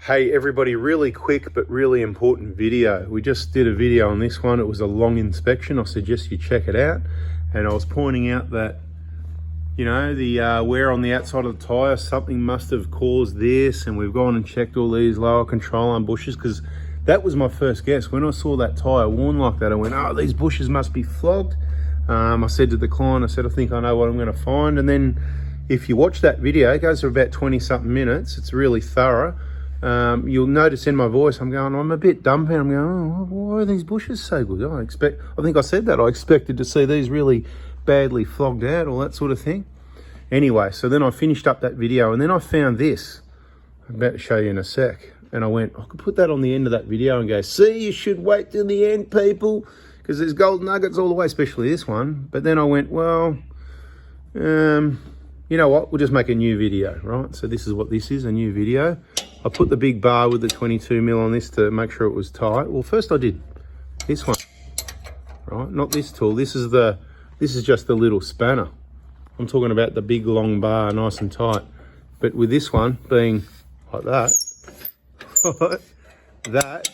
Hey everybody, really quick but really important video. We just did a video on this one. It was a long inspection. I suggest you check it out. And I was pointing out that, you know, the wear on the outside of the tyre, something must have caused this, and we've gone and checked all these lower control arm bushes, because that was my first guess. When I saw that tyre worn like that, I went, oh, these bushes must be flogged. I said to the client, I said, I think I know what I'm going to find. And then if you watch that video, it goes for about 20 something minutes. It's really thorough. You'll notice in my voice, I'm a bit dumbfounded. I'm going, oh, why are these bushes so good? I think I said that. I expected to see these really badly flogged out, all that sort of thing. Anyway, so then I finished up that video, and then I found this. I'm about to show you in a sec. And I went, I could put that on the end of that video and go, see, you should wait till the end, people, because there's gold nuggets all the way, especially this one. But then I went, well, you know what? We'll just make a new video, right? So this is what this is, a new video. I put the big bar with the 22 mil on this to make sure it was tight. Well, first I did this one, right? Not this tool. This is just the little spanner. I'm talking about the big long bar, nice and tight. But with this one being like that, that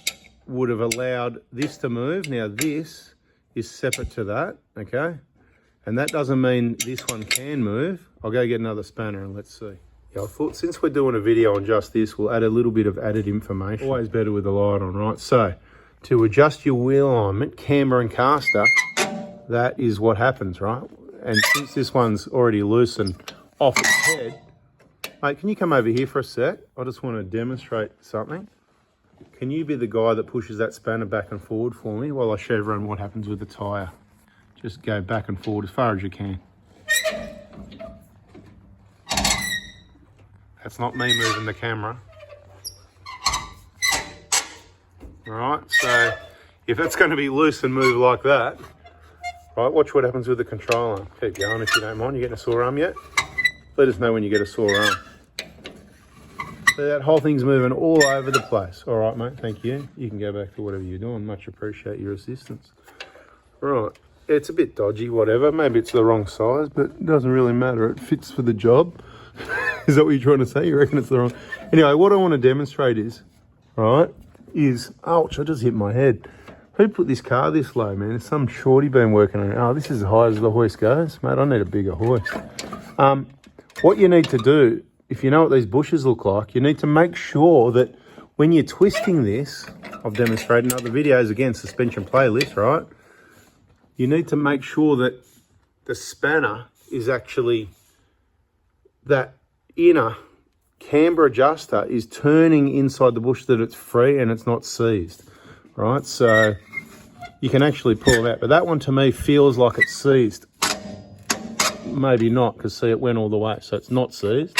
would have allowed this to move. Now this is separate to that, okay? And that doesn't mean this one can move. I'll go get another spanner and let's see. Yeah, I thought since we're doing a video on just this, we'll add a little bit of added information. Always better with the light on, right? So to adjust your wheel alignment, camber and caster, that is what happens, right? And since this one's already loose and off its head, mate, can you come over here for a sec? I just want to demonstrate something. Can you be the guy that pushes that spanner back and forward for me while I show everyone what happens with the tyre? Just go back and forward as far as you can. That's not me moving the camera. All right, so if it's going to be loose and move like that, right, watch what happens with the control arm. Keep going if you don't mind. You getting a sore arm yet? Let us know when you get a sore arm. So that whole thing's moving all over the place. All right, mate, thank you. You can go back to whatever you're doing. Much appreciate your assistance. Right, it's a bit dodgy, whatever. Maybe it's the wrong size, but it doesn't really matter. It fits for the job. Is that what you're trying to say? You reckon it's the wrong? Anyway, what I want to demonstrate is, ouch, I just hit my head. Who put this car this low, man? There's some shorty been working on it. Oh, this is as high as the hoist goes. Mate, I need a bigger hoist. What you need to do, if you know what these bushes look like, you need to make sure that when you're twisting this, I've demonstrated in other videos, again, suspension playlist, right? You need to make sure that the spanner is actually, that inner camber adjuster is turning inside the bush, that it's free and it's not seized, right? So you can actually pull it out, but that one to me feels like it's seized. Maybe not, because see, it went all the way, so it's not seized.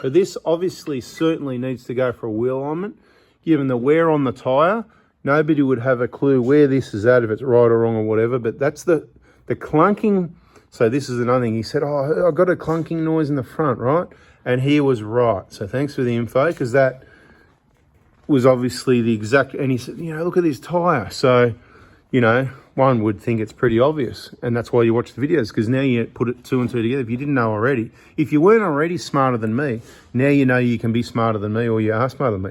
But this obviously certainly needs to go for a wheel alignment. Given the wear on the tyre, nobody would have a clue where this is at, if it's right or wrong or whatever, but that's the clunking. So this is another thing. He said, oh, I got a clunking noise in the front, right? And he was right. So thanks for the info, because that was obviously the exact, and he said, you know, look at this tyre. So, you know, one would think it's pretty obvious, and that's why you watch the videos, because now you put it two and two together. If you didn't know already, if you weren't already smarter than me, now you know you can be smarter than me, or you are smarter than me.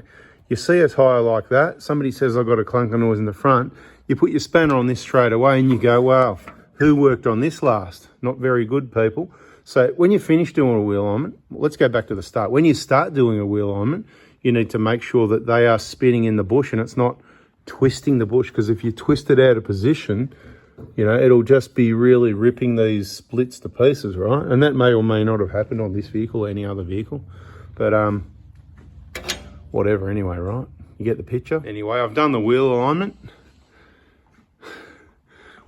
You see a tyre like that, somebody says, I've got a clunking noise in the front, you put your spanner on this straight away and you go, wow, who worked on this last? Not very good, people. So when you finish doing a wheel alignment, let's go back to the start. When you start doing a wheel alignment, you need to make sure that they are spinning in the bush and it's not twisting the bush, because if you twist it out of position, you know, it'll just be really ripping these splits to pieces, right? And that may or may not have happened on this vehicle or any other vehicle, but whatever anyway, right? You get the picture? Anyway, I've done the wheel alignment.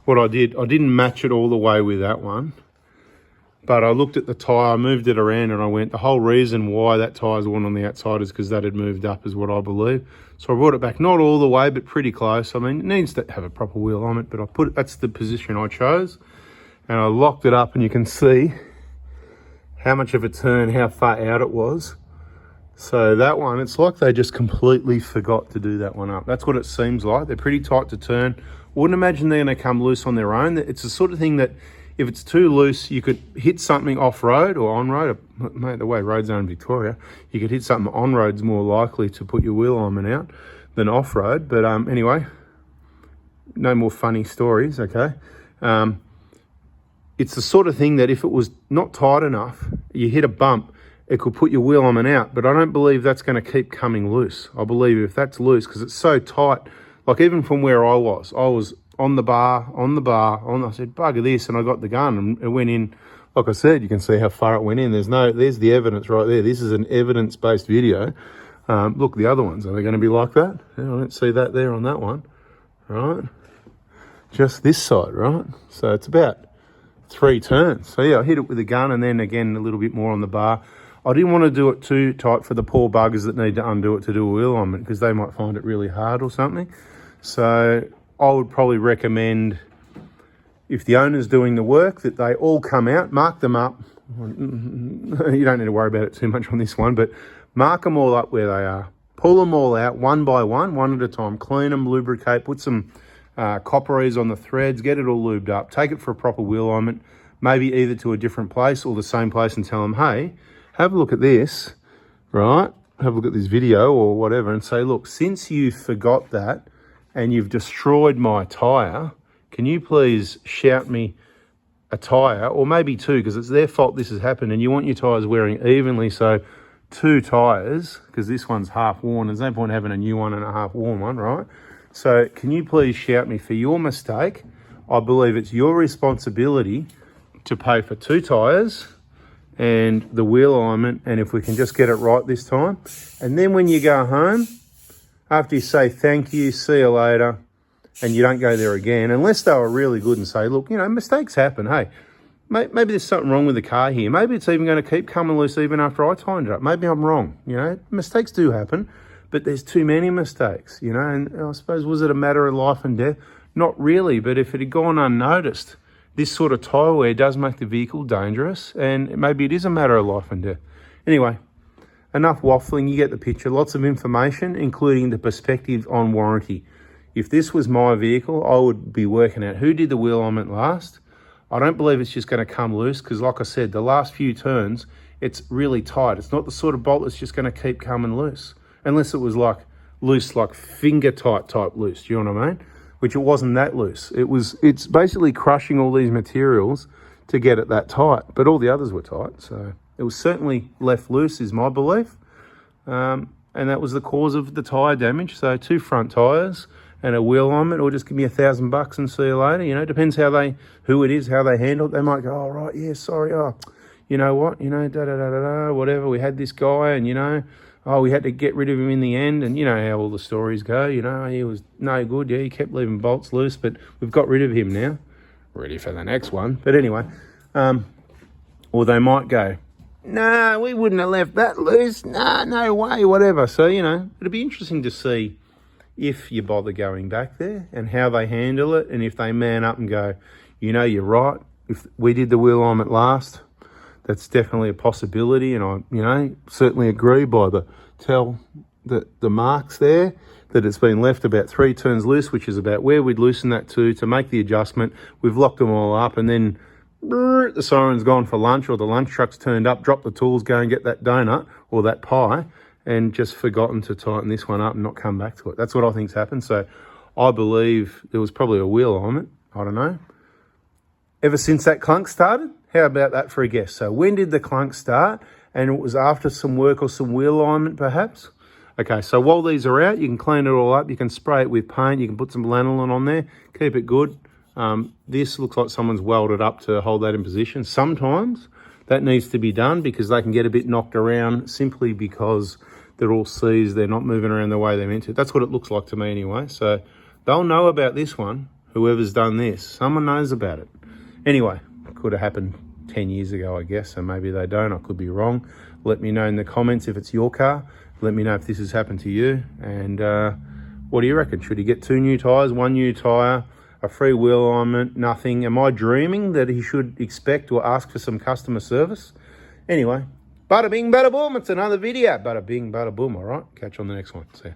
What I didn't match it all the way with that one, but I looked at the tyre, moved it around, and I went, the whole reason why that tyre's worn on the outside is because that had moved up, is what I believe. So I brought it back, not all the way, but pretty close. I mean, it needs to have a proper wheel alignment, but I put it, that's the position I chose, and I locked it up, and you can see how much of a turn, how far out it was. So that one, it's like they just completely forgot to do that one up. That's what it seems like. They're pretty tight to turn. Wouldn't imagine they're going to come loose on their own. It's the sort of thing that if it's too loose, you could hit something off-road or on-road. Mate, the way roads are in Victoria, you could hit something on-road's more likely to put your wheel alignment out than off-road. But anyway, no more funny stories, okay? It's the sort of thing that if it was not tight enough, you hit a bump, it could put your wheel alignment out. But I don't believe that's going to keep coming loose. I believe if that's loose, because it's so tight, like even from where I was on the bar, I said, bugger this, and I got the gun and it went in. Like I said, you can see how far it went in. There's the evidence right there. This is an evidence-based video. Look, the other ones, are they going to be like that? Yeah, I don't see that there on that one, right? Just this side, right? So it's about 3 turns. So yeah, I hit it with a gun and then again a little bit more on the bar. I didn't want to do it too tight for the poor buggers that need to undo it to do a wheel alignment, because they might find it really hard or something. So I would probably recommend, if the owner's doing the work, that they all come out, mark them up. You don't need to worry about it too much on this one, but mark them all up where they are. Pull them all out one by one at a time. Clean them, lubricate, put some copperies on the threads, get it all lubed up, take it for a proper wheel alignment, maybe either to a different place or the same place, and tell them, hey, have a look at this, right? Have a look at this video or whatever, and say, look, since you forgot that and you've destroyed my tyre, can you please shout me a tyre, or maybe 2, because it's their fault this has happened, and you want your tyres wearing evenly, so 2 tyres, because this one's half worn. There's no point having a new one and a half worn one, right? So can you please shout me for your mistake? I believe it's your responsibility to pay for 2 tyres and the wheel alignment, and if we can just get it right this time. And then when you go home, after you say thank you, see you later, and you don't go there again, unless they were really good and say, look, you know, mistakes happen. Hey, maybe there's something wrong with the car here. Maybe it's even going to keep coming loose even after I tightened it up. Maybe I'm wrong. You know, mistakes do happen, but there's too many mistakes, you know. And I suppose, was it a matter of life and death? Not really, but if it had gone unnoticed, this sort of tyre wear does make the vehicle dangerous, and maybe it is a matter of life and death. Anyway, enough waffling, you get the picture. Lots of information, including the perspective on warranty. If this was my vehicle, I would be working out who did the wheel alignment last. I don't believe it's just going to come loose, because like I said, the last few turns, it's really tight. It's not the sort of bolt that's just going to keep coming loose, unless it was like loose, like finger tight type loose. Do you know what I mean? Which it wasn't that loose. It's basically crushing all these materials to get it that tight, but all the others were tight. So it was certainly left loose, is my belief. And that was the cause of the tyre damage. So 2 front tyres and a wheel alignment, or just give me $1,000 and see you later. You know, depends who it is, how they handle it. They might go, oh, right, yeah, sorry. Oh, you know what, you know, whatever. We had this guy and, you know, oh, we had to get rid of him in the end. And you know how all the stories go, you know, he was no good. Yeah, he kept leaving bolts loose, but we've got rid of him now. Ready for the next one. But anyway, or they might go, no, we wouldn't have left that loose. No, no way, whatever. So, you know, it'd be interesting to see if you bother going back there and how they handle it. And if they man up and go, you know, you're right. If we did the wheel alignment last, that's definitely a possibility. And I, you know, certainly agree by the marks there that it's been left about 3 turns loose, which is about where we'd loosen that to make the adjustment. We've locked them all up, and then the siren's gone for lunch, or the lunch truck's turned up, drop the tools, go and get that donut or that pie, and just forgotten to tighten this one up and not come back to it. That's what I think's happened. So I believe there was probably a wheel alignment. I don't know. Ever since that clunk started? How about that for a guess? So when did the clunk start? And it was after some work or some wheel alignment perhaps? Okay, so while these are out, you can clean it all up. You can spray it with paint. You can put some lanolin on there. Keep it good. This looks like someone's welded up to hold that in position. Sometimes that needs to be done because they can get a bit knocked around simply because they're all seized. They're not moving around the way they're meant to. That's what it looks like to me anyway. So they'll know about this one, whoever's done this. Someone knows about it. Anyway, it could have happened 10 years ago, I guess, so maybe they don't. I could be wrong. Let me know in the comments if it's your car. Let me know if this has happened to you. And what do you reckon? Should he get 2 new tyres, 1 new tyre, a free wheel alignment, nothing? Am I dreaming that he should expect or ask for some customer service? Anyway, bada bing, bada boom. It's another video. Bada bing, bada boom, all right? Catch you on the next one. See ya.